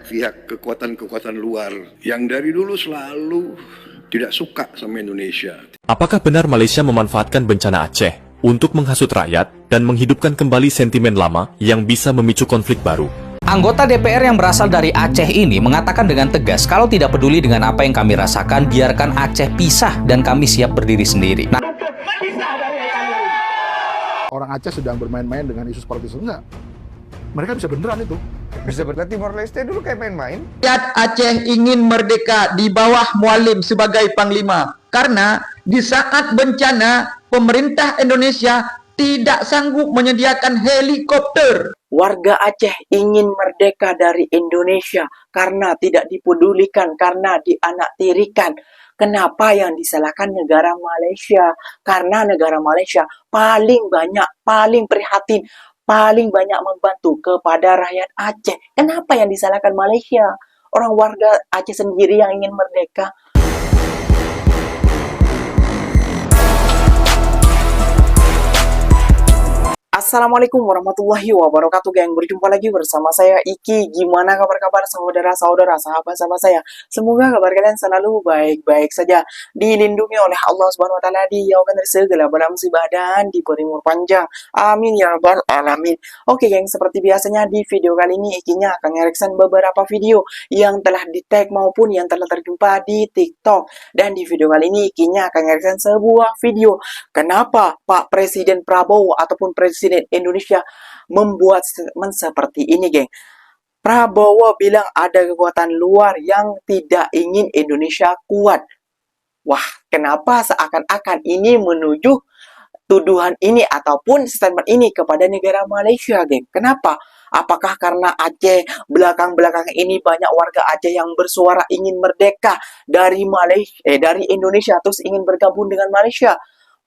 pihak-pihak kekuatan-kekuatan luar yang dari dulu selalu tidak suka sama Indonesia. Apakah benar Malaysia memanfaatkan bencana Aceh untuk menghasut rakyat dan menghidupkan kembali sentimen lama yang bisa memicu konflik baru? Anggota DPR yang berasal dari Aceh ini mengatakan dengan tegas kalau tidak peduli dengan apa yang kami rasakan, biarkan Aceh pisah dan kami siap berdiri sendiri. Orang Aceh sedang bermain-main dengan isu separatisme, enggak. Mereka bisa beneran itu. Bisa berarti Timor-Leste dulu kayak main-main. Rakyat Aceh ingin merdeka di bawah Mualim sebagai panglima. Karena di saat bencana, pemerintah Indonesia tidak sanggup menyediakan helikopter. Warga Aceh ingin merdeka dari Indonesia karena tidak dipedulikan, karena dianaktirikan. Kenapa yang disalahkan negara Malaysia? Karena negara Malaysia paling banyak, paling prihatin, paling banyak membantu kepada rakyat Aceh. Kenapa yang disalahkan Malaysia? Orang warga Aceh sendiri yang ingin merdeka. Assalamualaikum warahmatullahi wabarakatuh, geng. Berjumpa lagi bersama saya Iki. Gimana kabar-kabar saudara-saudara, sahabat-sahabat saya? Semoga kabar kalian selalu baik-baik saja, dilindungi oleh Allah Subhanahu wa taala, dijauhkan dari segala bala musibah dan diberi umur panjang. Amin ya rabbal alamin. Oke, geng, seperti biasanya di video kali ini Ikinya akan nge-reaction beberapa video yang telah di-tag maupun yang telah terjumpa di TikTok. Dan di video kali ini Ikinya akan nge-reaction sebuah video. Kenapa Pak Presiden Prabowo ataupun Presiden Indonesia membuat statement seperti ini, geng? Prabowo bilang ada kekuatan luar yang tidak ingin Indonesia kuat. Wah, kenapa seakan-akan ini menuju tuduhan ini ataupun statement ini kepada negara Malaysia, geng? Kenapa? Apakah karena Aceh belakang-belakang ini banyak warga Aceh yang bersuara ingin merdeka dari dari Indonesia terus ingin bergabung dengan Malaysia?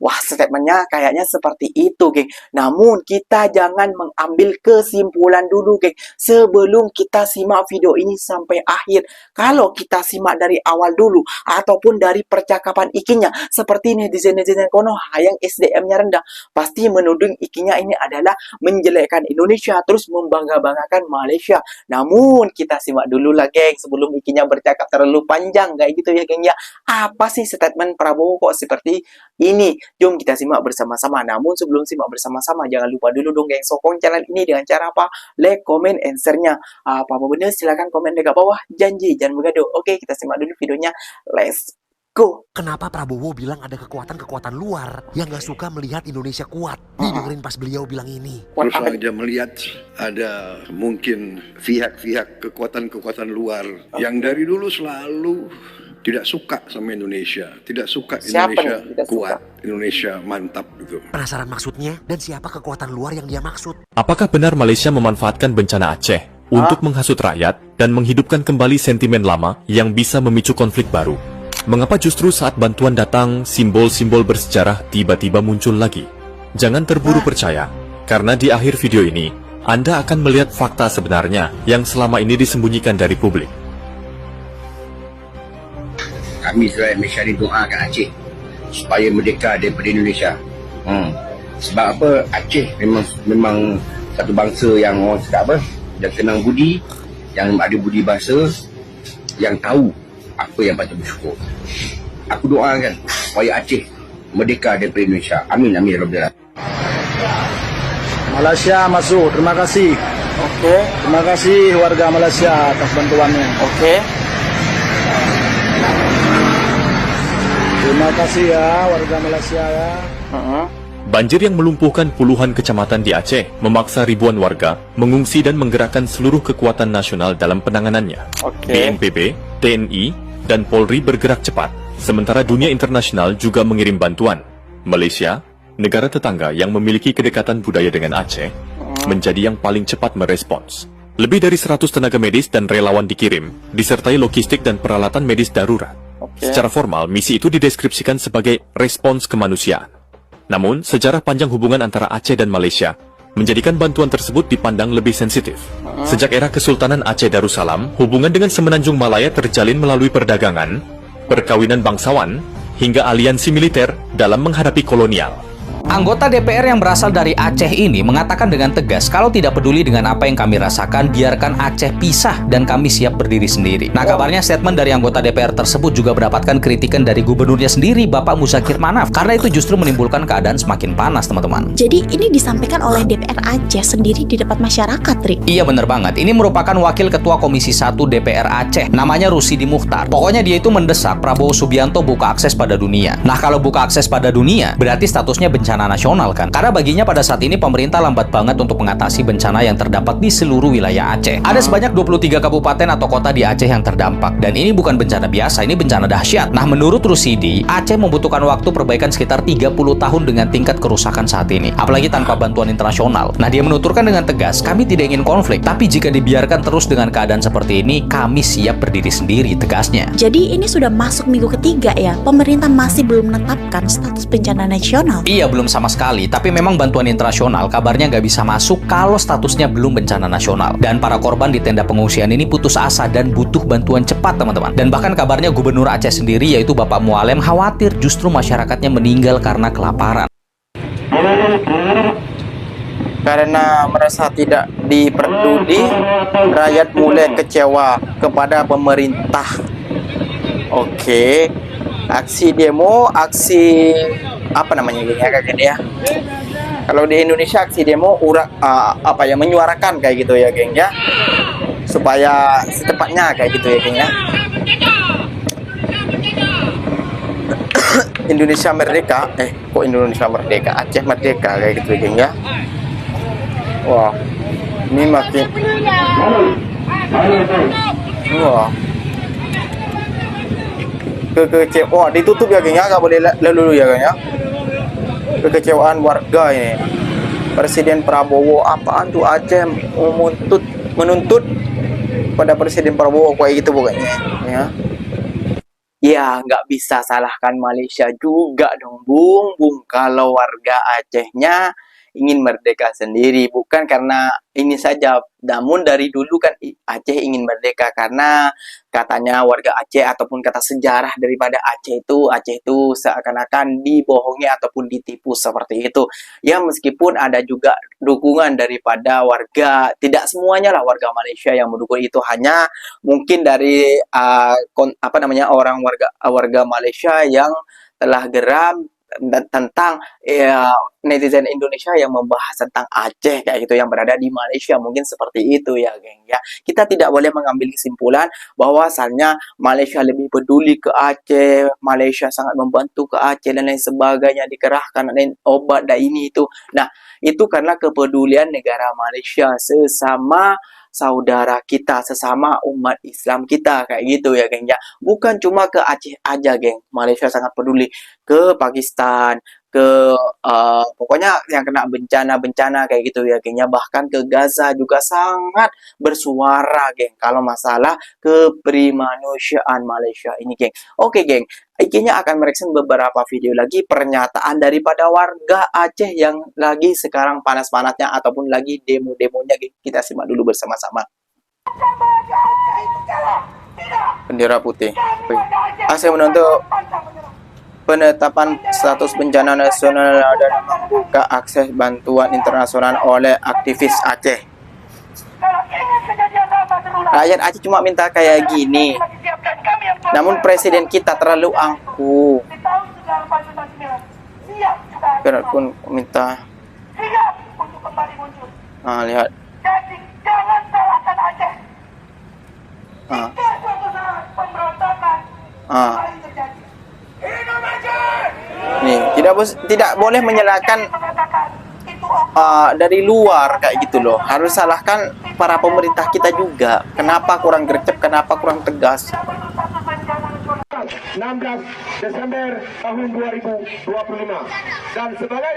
Wah, statementnya kayaknya seperti itu, geng. Namun, kita jangan mengambil kesimpulan dulu, geng. Sebelum kita simak video ini sampai akhir. Kalau kita simak dari awal dulu, ataupun dari percakapan Ikinya, seperti netizen-netizen kono yang SDM-nya rendah, pasti menuding Ikinya ini adalah menjelekkan Indonesia, terus membangga-banggakan Malaysia. Namun, kita simak dulu lah, geng. Sebelum Ikinya bercakap terlalu panjang, kayak gitu ya, geng, ya. Apa sih statement Prabowo kok seperti ini? Jom kita simak bersama-sama. Namun sebelum simak bersama-sama, jangan lupa dulu dong, geng, sokong channel ini dengan cara apa? Like, komen, and share-nya. Apa-apa bener, silahkan komen dekat bawah. Janji, jangan begaduh. Oke, kita simak dulu videonya. Let's go. Kenapa Prabowo bilang ada kekuatan-kekuatan luar yang gak suka melihat Indonesia kuat? Nih, dengerin pas beliau bilang ini. Terus saja melihat ada mungkin pihak-pihak kekuatan-kekuatan luar yang dari dulu selalu tidak suka sama Indonesia, tidak suka Indonesia kuat, Indonesia mantap gitu. Penasaran maksudnya? Dan siapa kekuatan luar yang dia maksud? Apakah benar Malaysia memanfaatkan bencana Aceh untuk menghasut rakyat dan menghidupkan kembali sentimen lama yang bisa memicu konflik baru? Mengapa justru saat bantuan datang, simbol-simbol bersejarah tiba-tiba muncul lagi? Jangan terburu percaya, karena di akhir video ini, Anda akan melihat fakta sebenarnya yang selama ini disembunyikan dari publik. Kami sebagai Malaysia ni doakan Aceh supaya merdeka daripada Indonesia. Sebab apa? Aceh memang satu bangsa yang orang cakap apa? Yang senang budi, yang ada budi bahasa, yang tahu apa yang patut bersyukur. Aku doakan supaya Aceh merdeka daripada Indonesia. Amin, amin, Rabbal Alamin. Malaysia masuk, terima kasih. Oke. Terima kasih warga Malaysia atas bantuannya. Oke. Terima kasih ya warga Malaysia ya. Banjir yang melumpuhkan puluhan kecamatan di Aceh memaksa ribuan warga mengungsi dan menggerakkan seluruh kekuatan nasional dalam penanganannya. BNPB, TNI, dan Polri bergerak cepat, sementara dunia internasional juga mengirim bantuan. Malaysia, negara tetangga yang memiliki kedekatan budaya dengan Aceh, menjadi yang paling cepat merespons. Lebih dari 100 tenaga medis dan relawan dikirim, disertai logistik dan peralatan medis darurat. Secara formal, misi itu dideskripsikan sebagai respons kemanusiaan. Namun, sejarah panjang hubungan antara Aceh dan Malaysia menjadikan bantuan tersebut dipandang lebih sensitif. Sejak era Kesultanan Aceh Darussalam, hubungan dengan Semenanjung Malaya terjalin melalui perdagangan, perkawinan bangsawan, hingga aliansi militer dalam menghadapi kolonial. Anggota DPR yang berasal dari Aceh ini mengatakan dengan tegas kalau tidak peduli dengan apa yang kami rasakan, biarkan Aceh pisah dan kami siap berdiri sendiri. Nah, kabarnya statement dari anggota DPR tersebut juga mendapatkan kritikan dari gubernurnya sendiri, Bapak Muzakir Manaf, karena itu justru menimbulkan keadaan semakin panas, teman-teman. Jadi ini disampaikan oleh DPR Aceh sendiri di depan masyarakat, Tri? Iya, bener banget. Ini merupakan Wakil Ketua Komisi 1 DPR Aceh, namanya Rusidi Mukhtar. Pokoknya dia itu mendesak Prabowo Subianto buka akses pada dunia. Nah, kalau buka akses pada dunia, berarti statusnya bencana nasional kan? Karena baginya pada saat ini pemerintah lambat banget untuk mengatasi bencana yang terdapat di seluruh wilayah Aceh. Ada sebanyak 23 kabupaten atau kota di Aceh yang terdampak. Dan ini bukan bencana biasa, ini bencana dahsyat. Nah, menurut Rusidi, Aceh membutuhkan waktu perbaikan sekitar 30 tahun dengan tingkat kerusakan saat ini. Apalagi tanpa bantuan internasional. Nah, dia menuturkan dengan tegas, kami tidak ingin konflik. Tapi jika dibiarkan terus dengan keadaan seperti ini, kami siap berdiri sendiri, tegasnya. Jadi ini sudah masuk minggu ketiga ya? Pemerintah masih belum menetapkan status bencana nasional? Iya, belum sama sekali. Tapi memang bantuan internasional kabarnya nggak bisa masuk kalau statusnya belum bencana nasional. Dan para korban di tenda pengungsian ini putus asa dan butuh bantuan cepat, teman-teman. Dan bahkan kabarnya Gubernur Aceh sendiri, yaitu Bapak Mualem, khawatir justru masyarakatnya meninggal karena kelaparan. Karena merasa tidak diperduli, rakyat mulai kecewa kepada pemerintah. Oke, aksi demo, aksi apa namanya kayak gini ya? Kalau di Indonesia aksi demo menyuarakan kayak gitu ya, geng ya, supaya secepatnya kayak gitu ya, geng ya. Indonesia merdeka, kok Indonesia merdeka? Aceh merdeka kayak gitu ya, geng ya. Wah, ini makin kekecewaan. Ditutup ya, geng ya, nggak boleh lalu ya, geng ya. Kekecewaan warga ini. Presiden Prabowo, apaan tuh Aceh menuntut pada Presiden Prabowo kayak gitu pokoknya ya. Ya, nggak bisa salahkan Malaysia juga dong, Bung. Kalau warga Acehnya ingin merdeka sendiri, bukan karena ini saja. Namun dari dulu kan Aceh ingin merdeka karena katanya warga Aceh ataupun kata sejarah daripada Aceh itu seakan-akan dibohongi ataupun ditipu seperti itu. Ya, meskipun ada juga dukungan daripada warga, tidak semuanya lah warga Malaysia yang mendukung itu, hanya mungkin dari orang warga Malaysia yang telah geram tentang netizen Indonesia yang membahas tentang Aceh kayak gitu yang berada di Malaysia, mungkin seperti itu ya, geng ya. Kita tidak boleh mengambil kesimpulan bahwasannya Malaysia lebih peduli ke Aceh, Malaysia sangat membantu ke Aceh dan lain sebagainya, dikerahkan obat dan ini itu. Nah, itu karena kepedulian negara Malaysia sesama saudara kita, sesama umat Islam kita kayak gitu ya, geng ya. Bukan cuma ke Aceh aja, geng. Malaysia sangat peduli ke Pakistan, ke pokoknya yang kena bencana kayak gitu ya, geng ya. Bahkan ke Gaza juga sangat bersuara, geng, kalau masalah keprimanusiaan Malaysia ini, geng. Oke, geng. Ikinya akan mereaction beberapa video lagi pernyataan daripada warga Aceh yang lagi sekarang panas-panasnya ataupun lagi demo-demonya. Kita simak dulu bersama-sama. Bendera putih. Aceh menuntut penetapan status bencana nasional dan membuka akses bantuan internasional oleh aktivis Aceh. Rakyat Aceh cuma minta kayak gini, namun presiden kita terlalu angkuh. Berat pun minta. Lihat. Nih, tidak boleh menyalahkan dari luar kayak gitu loh. Harus salahkan para pemerintah kita juga. Kenapa kurang gercep, kenapa kurang tegas. 16 Desember tahun 2025 dan sebagai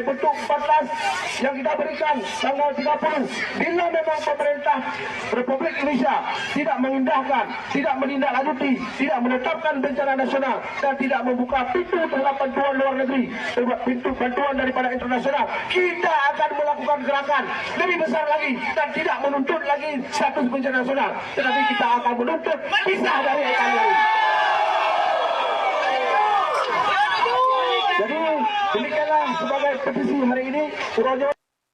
bentuk 14 yang kita berikan tanggal 30, bila memang pemerintah Republik Indonesia tidak mengindahkan, tidak menindaklanjuti, tidak menetapkan bencana nasional dan tidak membuka pintu terhadap bantuan luar negeri, pintu bantuan daripada internasional, kita akan melakukan gerakan lebih besar lagi dan tidak menuntut lagi status bencana nasional, tetapi kita akan menuntut pisah dari NKRI. Demikianlah sebagai petisi hari ini.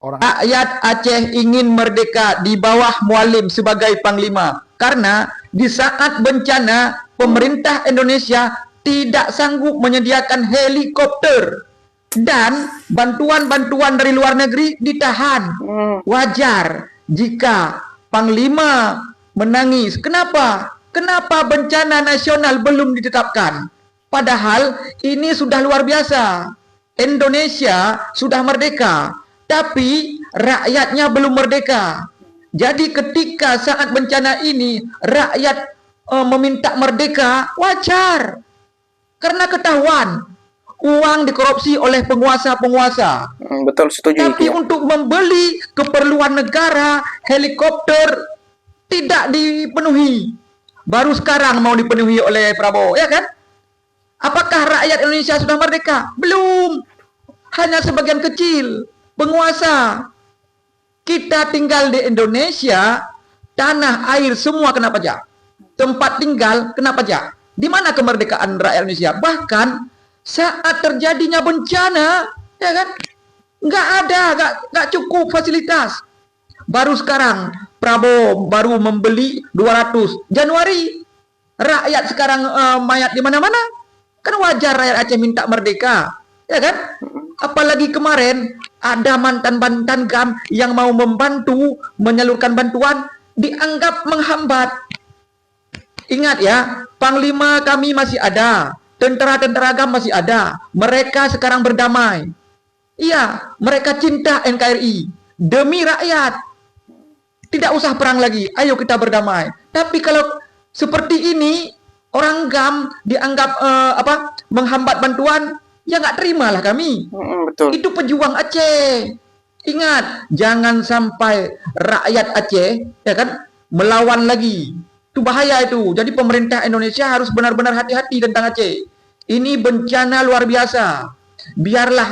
Rakyat Aceh ingin merdeka di bawah Mualim sebagai panglima karena di saat bencana pemerintah Indonesia tidak sanggup menyediakan helikopter dan bantuan-bantuan dari luar negeri ditahan. Wajar jika panglima menangis. Kenapa? Kenapa bencana nasional belum ditetapkan? Padahal ini sudah luar biasa. Indonesia sudah merdeka, tapi rakyatnya belum merdeka. Jadi ketika saat bencana ini rakyat meminta merdeka, wajar. Karena ketahuan uang dikorupsi oleh penguasa-penguasa. Betul, setuju. Tapi untuk membeli keperluan negara, helikopter tidak dipenuhi. Baru sekarang mau dipenuhi oleh Prabowo, ya kan? Apakah rakyat Indonesia sudah merdeka? Belum. Hanya sebagian kecil penguasa. Kita tinggal di Indonesia, tanah, air, semua kena pajak. Tempat tinggal kena pajak. Di mana kemerdekaan rakyat Indonesia? Bahkan saat terjadinya bencana, ya kan? Nggak cukup fasilitas. Baru sekarang Prabowo baru membeli 200 Januari. Rakyat sekarang mayat di mana-mana. Kan wajar rakyat Aceh minta merdeka, ya kan? Apalagi kemarin ada mantan-mantan GAM yang mau membantu menyalurkan bantuan dianggap menghambat. Ingat ya, panglima kami masih ada, tentara-tentara GAM masih ada. Mereka sekarang berdamai. Iya, mereka cinta NKRI demi rakyat. Tidak usah perang lagi, ayo kita berdamai. Tapi kalau seperti ini, orang GAM dianggap menghambat bantuan, ya nggak terimalah kami. Betul. Itu pejuang Aceh. Ingat, jangan sampai rakyat Aceh, ya kan, melawan lagi. Itu bahaya itu. Jadi pemerintah Indonesia harus benar-benar hati-hati tentang Aceh. Ini bencana luar biasa. Biarlah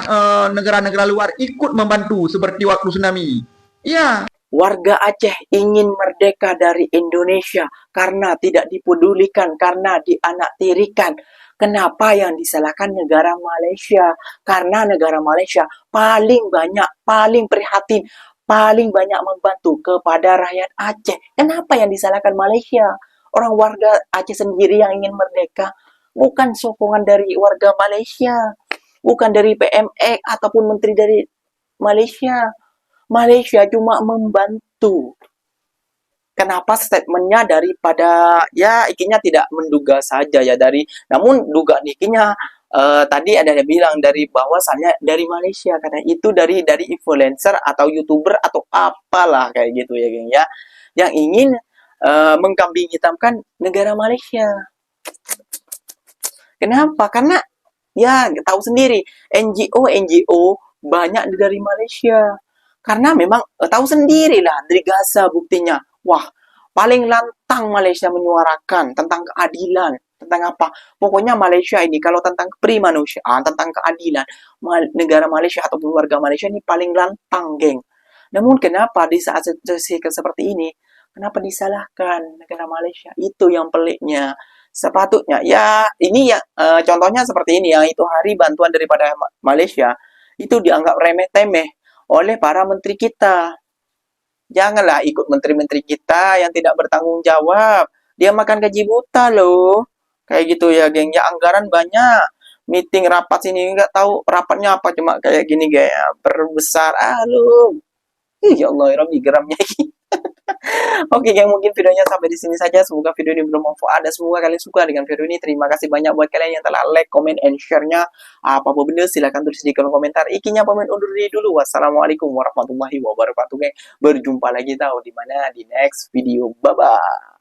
negara-negara luar ikut membantu seperti waktu tsunami. Iya. Warga Aceh ingin merdeka dari Indonesia karena tidak dipedulikan, karena dianaktirikan. Kenapa yang disalahkan negara Malaysia? Karena negara Malaysia paling banyak, paling prihatin, paling banyak membantu kepada rakyat Aceh. Kenapa yang disalahkan Malaysia? Orang warga Aceh sendiri yang ingin merdeka, bukan sokongan dari warga Malaysia, bukan dari PMX ataupun menteri dari Malaysia. Malaysia cuma membantu. Kenapa statementnya daripada ya ikinya tidak menduga saja ya namun dugaan ikinya tadi ada yang bilang dari bahwasannya dari Malaysia karena itu dari influencer atau YouTuber atau apalah kayak gitu ya geng ya yang ingin mengkambing hitamkan negara Malaysia. Kenapa? Karena ya tahu sendiri NGO banyak dari Malaysia. Karena memang tahu sendirilah dari Gaza buktinya. Wah, paling lantang Malaysia menyuarakan tentang keadilan. Tentang apa? Pokoknya Malaysia ini kalau tentang kemanusiaan, tentang keadilan, negara Malaysia ataupun warga Malaysia ini paling lantang, geng. Namun kenapa di saat situasi seperti ini, kenapa disalahkan negara Malaysia? Itu yang peliknya. Sepatutnya, ya ini ya contohnya seperti ini ya, itu hari bantuan daripada Malaysia, itu dianggap remeh-temeh oleh para menteri kita. Janganlah ikut menteri-menteri kita yang tidak bertanggung jawab. Dia makan gaji buta loh. Kayak gitu ya, geng. Ya anggaran banyak. Meeting rapat sini nggak tahu rapatnya apa, cuma kayak gini kayak berbesar. Lu. Ya Allah, Rabbi geramnya. Oke, geng, mungkin videonya sampai di sini saja. Semoga video ini bermanfaat dan semoga kalian suka dengan video ini. Terima kasih banyak buat kalian yang telah like, comment, and share-nya. Apa-apa bener silahkan tulis di kolom komentar. Ikinya pamit undur diri dulu. Wassalamualaikum warahmatullahi wabarakatuh, geng. Berjumpa lagi tahu di mana di next video. Bye bye.